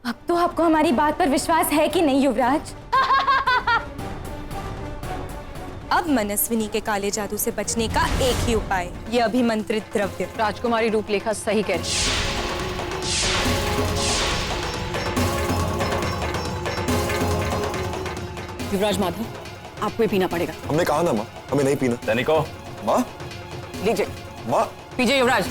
अब तो आपको हमारी बात पर विश्वास है कि नहीं युवराज? अब मनस्विनी के काले जादू से बचने का एक ही उपाय, यह अभिमंत्रित द्रव्य। राजकुमारी रूपलेखा सही कह रही। युवराज माधव, आपको ये पीना पड़ेगा। हमने कहा ना माँ, हमें नहीं पीना। तनिको, माँ, लीजिए, माँ, पीजिए युवराज।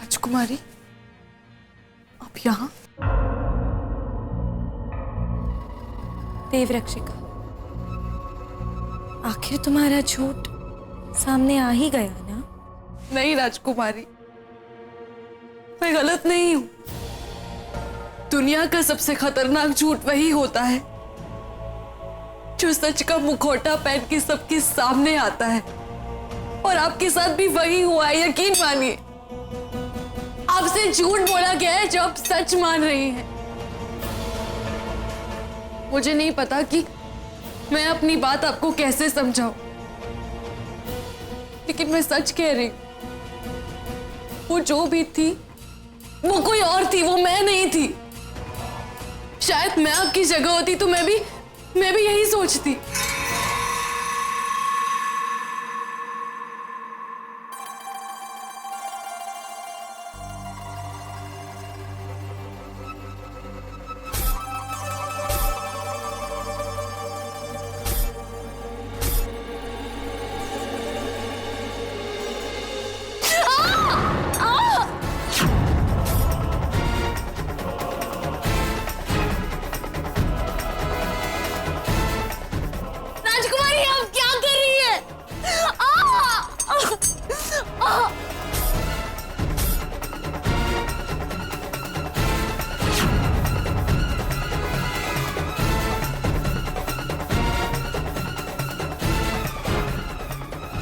राजकुमारी, आप यहाँ? देवरक्षिका, आखिर तुम्हारा झूठ सामने आ ही गया ना? नहीं राजकुमारी, मैं गलत नहीं हूं। दुनिया का सबसे खतरनाक झूठ वही होता है जो सच का मुखौटा पहन के सबके सामने आता है, और आपके साथ भी वही हुआ है। यकीन मानिए, आपसे झूठ बोला गया है जो आप सच मान रही हैं। मुझे नहीं पता कि मैं अपनी बात आपको कैसे समझाऊं, लेकिन मैं सच कह रही हूं। वो जो भी थी वो कोई और थी, वो मैं नहीं थी। शायद मैं आपकी जगह होती तो मैं भी यही सोचती। राजकुमारी, आप क्या कर रही है?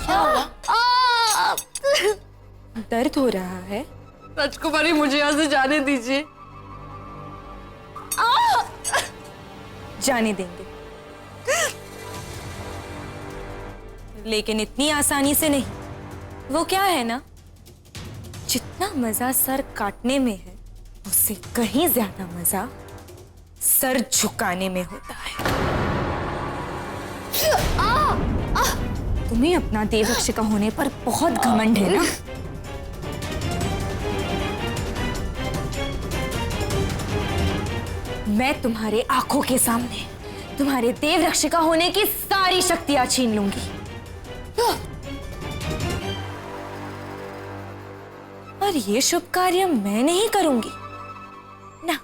क्या हुआ? दर्द हो रहा है? राजकुमारी, मुझे यहाँ से जाने दीजिए। जाने देंगे, लेकिन इतनी आसानी से नहीं। वो क्या है ना, जितना मजा सर काटने में है उससे कहीं ज्यादा मजा सर झुकाने में होता है। तुम्हें अपना देवरक्षिका होने पर बहुत घमंड है ना? मैं तुम्हारे आंखों के सामने तुम्हारे देवरक्षिका होने की सारी शक्तियां छीन लूंगी। और ये शुभ कार्य मैं नहीं करूंगी ना,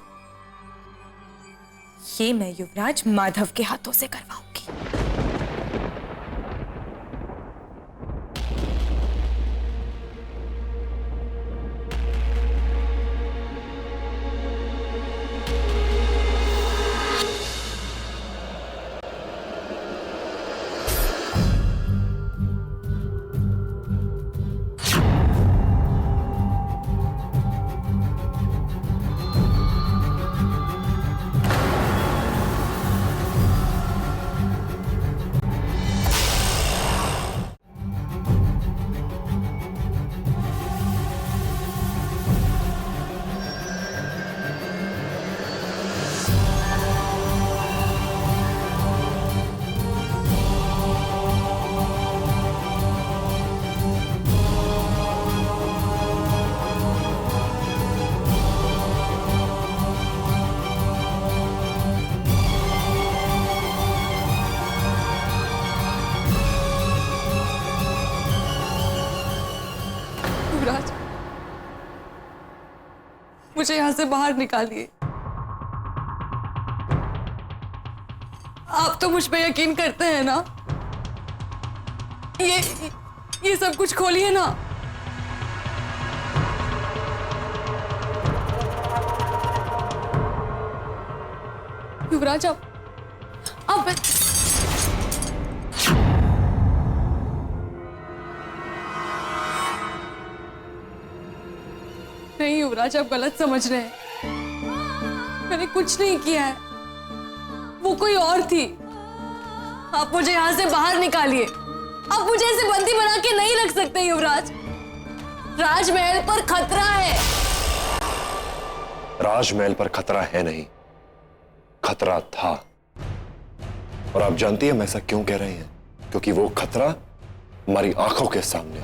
ये मैं युवराज माधव के हाथों से करवाऊंगी। मुझे यहाँ से बाहर निकालिए। आप तो मुझ पे यकीन करते हैं ना? ये सब कुछ खोलिए ना। युवराज आप नहीं युवराज, आप गलत समझ रहे हैं। मैंने कुछ नहीं किया है, वो कोई और थी। आप मुझे यहां से बाहर निकालिए। आप मुझे ऐसे बंदी बना के नहीं रख सकते युवराज। राजमहल पर खतरा है। राजमहल पर खतरा है नहीं, खतरा था। और आप जानती हैं हम ऐसा क्यों कह रहे हैं? क्योंकि वो खतरा हमारी आंखों के सामने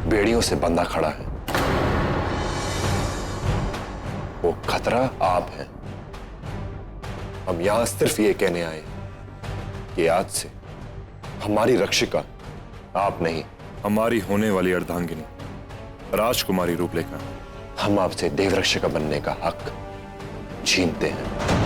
बेड़ियों से बंधा खड़ा है। वो खतरा आप हैं। हम यहां सिर्फ ये कहने आए हैं कि आज से हमारी रक्षिका आप नहीं, हमारी होने वाली अर्धांगिनी राजकुमारी रूपलेखा, हम आपसे देवरक्षिका बनने का हक छीनते हैं।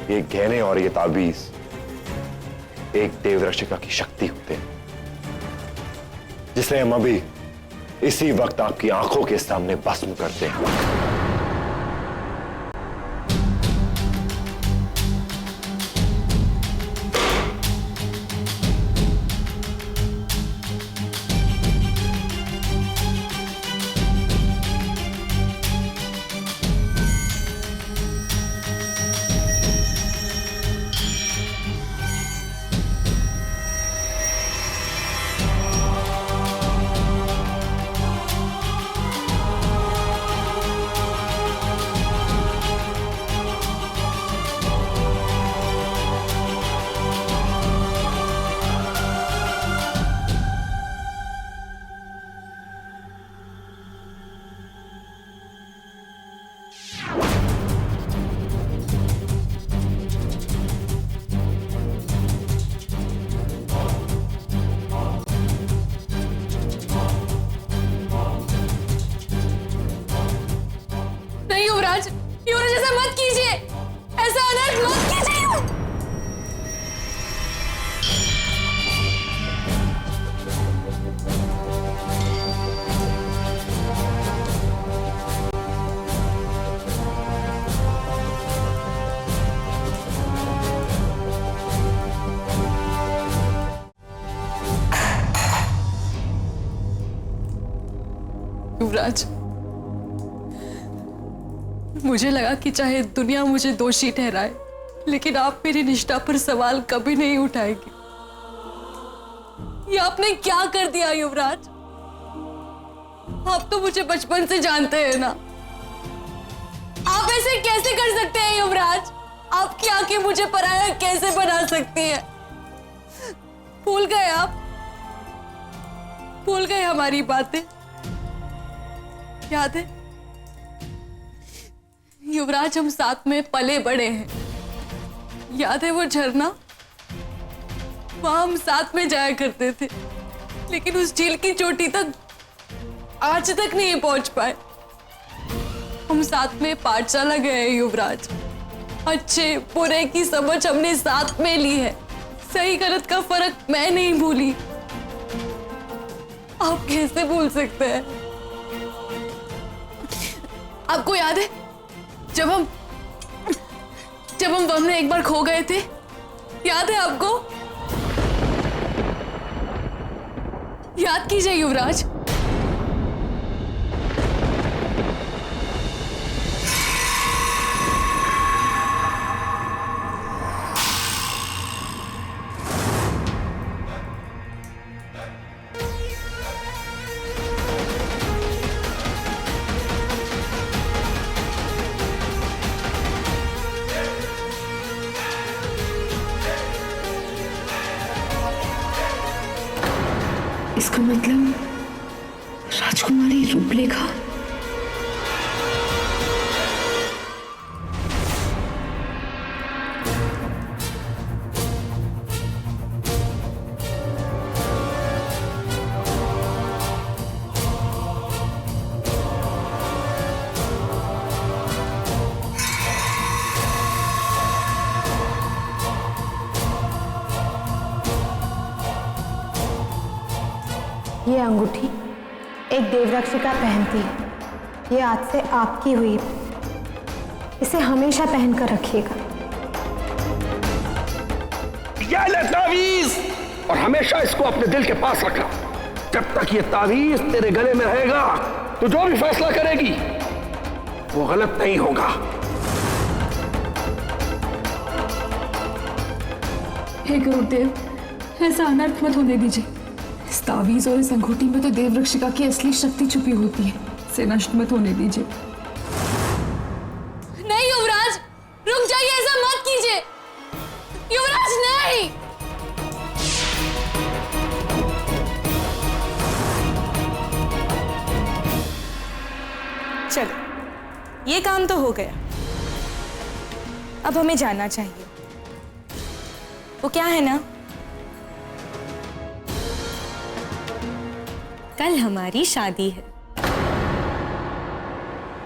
ये गहने और ये ताबीज एक देवरक्षिका की शक्ति होते हैं, जिसे हम अभी इसी वक्त आपकी आंखों के सामने भस्म करते हैं। युवराज, युवराज ऐसा मत कीजिए, ऐसा अनर्थ मत कीजिए। युवराज, मुझे लगा कि चाहे दुनिया मुझे दोषी ठहराए, लेकिन आप मेरी निष्ठा पर सवाल कभी नहीं उठाएंगे। ये आपने क्या कर दिया युवराज? आप तो मुझे बचपन से जानते हैं ना। आप ऐसे कैसे कर सकते हैं युवराज? आपकी आंखें मुझे पराया कैसे बना सकती हैं? भूल गए आप? भूल गए हमारी बातें? याद है युवराज, हम साथ में पले बड़े हैं। याद है वो झरना? वहां हम साथ में जाया करते थे, लेकिन उस झील की चोटी तक आज तक नहीं पहुंच पाए। हम साथ में पाठशाला गए हैं युवराज। अच्छे बुरे की समझ हमने साथ में ली है। सही गलत का फर्क मैं नहीं भूली। आप कैसे भूल सकते हैं? आपको याद है जब हम वन में एक बार खो गए थे? याद है आपको? याद कीजिए युवराज। इसका मतलब राजकुमारी रूपलेखा। ये अंगूठी एक देवरक्षिका पहनती है। ये आज से आपकी हुई। इसे हमेशा पहनकर रखिएगा। ये ले तावीज, और हमेशा इसको अपने दिल के पास रखना। जब तक ये तावीज तेरे गले में रहेगा तो जो भी फैसला करेगी वो गलत नहीं होगा। हे गुरुदेव, ऐसा अनर्थ मत होने दीजिए। इस तावीज और इस अंगूठी में तो देवरक्षिका की असली शक्ति छुपी होती है। इसे नष्ट मत होने दीजिए। नहीं युवराज, रुक जाइए, ऐसा मत कीजिए। युवराज नहीं। चलो, ये काम तो हो गया। अब हमें जाना चाहिए। वो क्या है ना, कल हमारी शादी है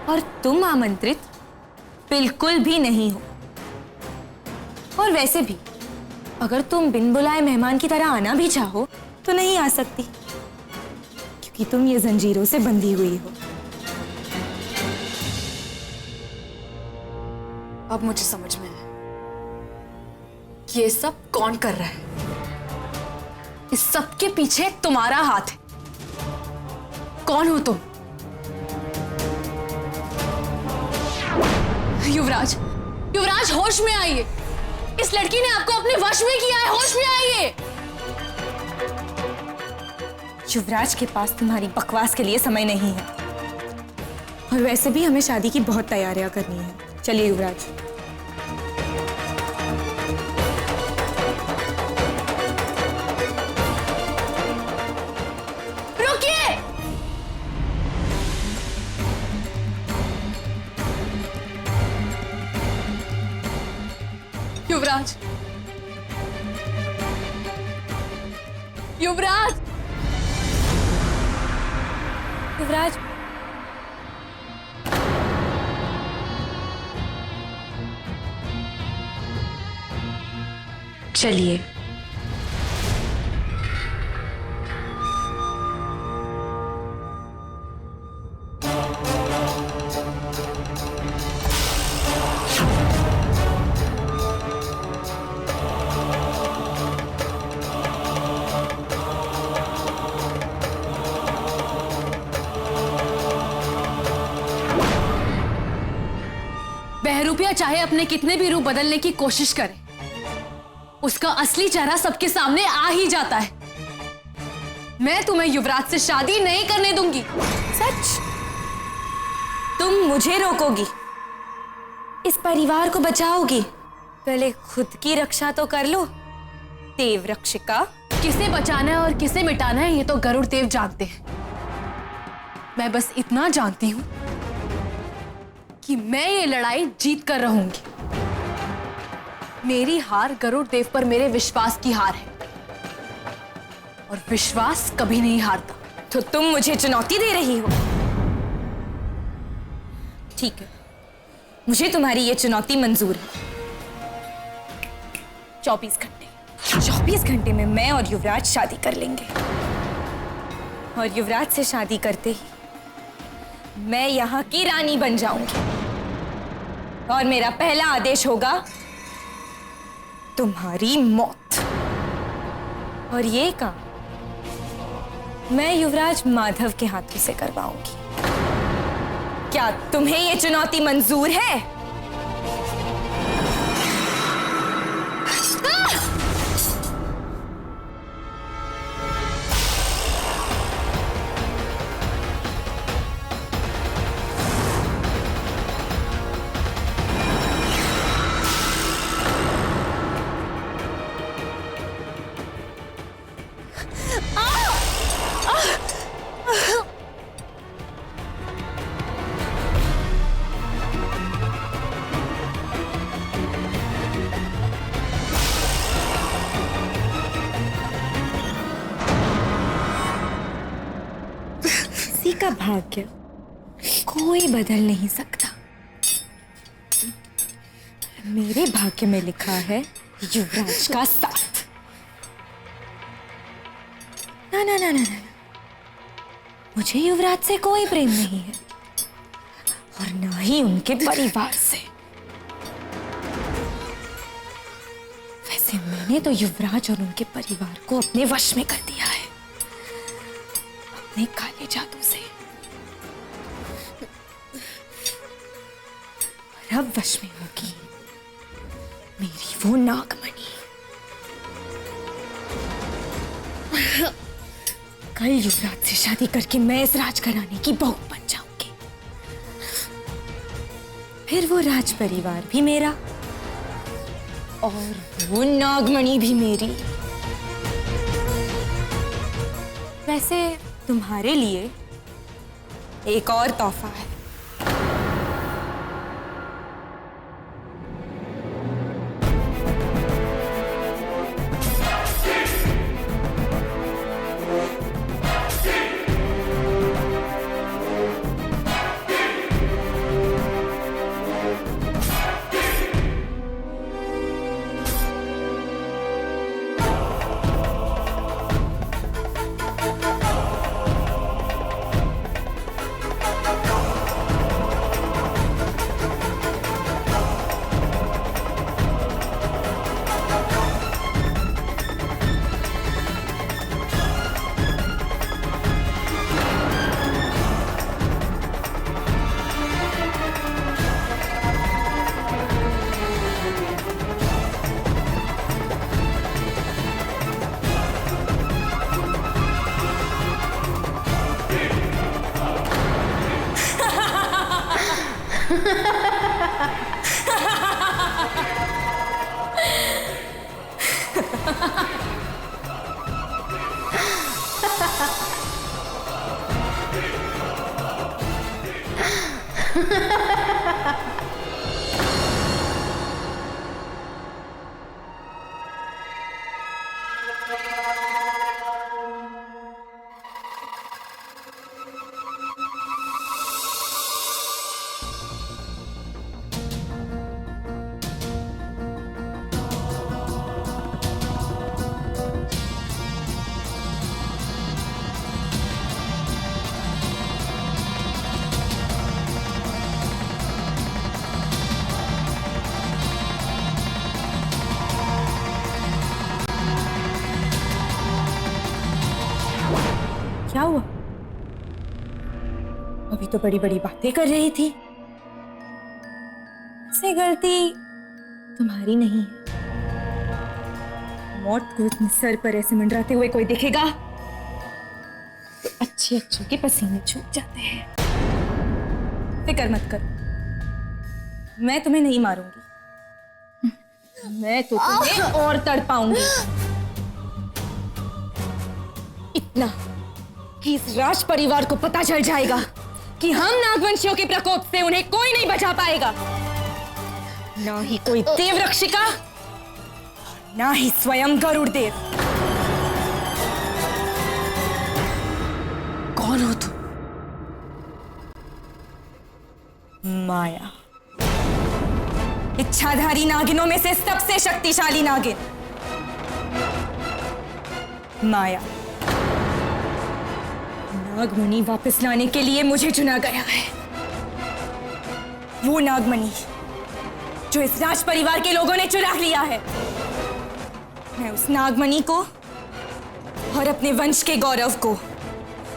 और तुम आमंत्रित बिल्कुल भी नहीं हो। और वैसे भी अगर तुम बिन बुलाए मेहमान की तरह आना भी चाहो तो नहीं आ सकती, क्योंकि तुम ये जंजीरों से बंधी हुई हो। अब मुझे समझ में आया कि ये सब कौन कर रहा है। इस सब के पीछे तुम्हारा हाथ है। कौन हो तुम? युवराज, युवराज होश में आइए। इस लड़की ने आपको अपने वश में किया है। होश में आइए। युवराज के पास तुम्हारी बकवास के लिए समय नहीं है, और वैसे भी हमें शादी की बहुत तैयारियां करनी है। चलिए युवराज। रुकिए। युवराज, युवराज, युवराज, चलिए। बहरूपिया चाहे अपने कितने भी रूप बदलने की कोशिश करे, उसका असली चेहरा सबके सामने आ ही जाता है। मैं तुम्हें युवराज से शादी नहीं करने दूंगी। सच? तुम मुझे रोकोगी? इस परिवार को बचाओगी? पहले खुद की रक्षा तो कर लो देवरक्षिका। किसे बचाना है और किसे मिटाना है ये तो गरुड़ देव जानते हैं। मैं बस इतना जानती हूं कि मैं ये लड़ाई जीत कर रहूंगी। मेरी हार गरुड़ देव पर मेरे विश्वास की हार है, और विश्वास कभी नहीं हारता। तो तुम मुझे चुनौती दे रही हो? ठीक है, मुझे तुम्हारी ये चुनौती मंजूर है। 24 घंटे में मैं और युवराज शादी कर लेंगे, और युवराज से शादी करते ही मैं यहाँ की रानी बन जाऊंगी, और मेरा पहला आदेश होगा तुम्हारी मौत। और ये काम मैं युवराज माधव के हाथों से करवाऊंगी। क्या तुम्हें ये चुनौती मंजूर है? शादी का भाग्य कोई बदल नहीं सकता। मेरे भाग्य में लिखा है युवराज का साथ। ना ना ना ना ना, मुझे युवराज से कोई प्रेम नहीं है और ना ही उनके परिवार से। वैसे मैंने तो युवराज और उनके परिवार को अपने वश में कर दिया है, अपने काले जादू से। और अब वश में होगी मेरी वो नागमणि। कल युवराज से शादी करके मैं इस राजघराने की बहू बन जाऊंगी। फिर वो राज परिवार भी मेरा और वो नागमणि भी मेरी। वैसे तुम्हारे लिए एक और तोहफा है। क्या हुआ? अभी तो बड़ी बड़ी बातें कर रही थी। से गलती तुम्हारी नहीं है। मौत को इतने सर पर ऐसे मंडराते हुए कोई देखेगा तो अच्छे अच्छे के पसीने छूट जाते हैं। फिक्र मत करो, मैं तुम्हें नहीं मारूंगी। मैं तो तुम्हें और तड़पाऊंगी। इतना कि इस राज परिवार को पता चल जाएगा कि हम नागवंशियों के प्रकोप से उन्हें कोई नहीं बचा पाएगा। ना ही कोई देवरक्षिका, ना ही स्वयं गरुड़ देव। कौन हो तुम? माया, इच्छाधारी नागिनों में से सबसे शक्तिशाली नागिन माया। नागमणि वापस लाने के लिए मुझे चुना गया है। वो नागमणि जो इस राज परिवार के लोगों ने चुरा लिया है। मैं उस नागमणि को और अपने वंश के गौरव को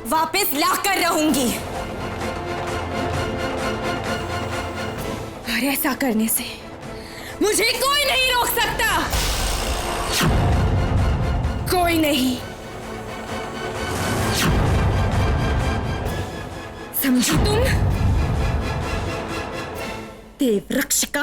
वापस लाकर रहूंगी। और ऐसा करने से मुझे कोई नहीं रोक सकता। कोई नहीं। समझी तुम? देवरक्षिका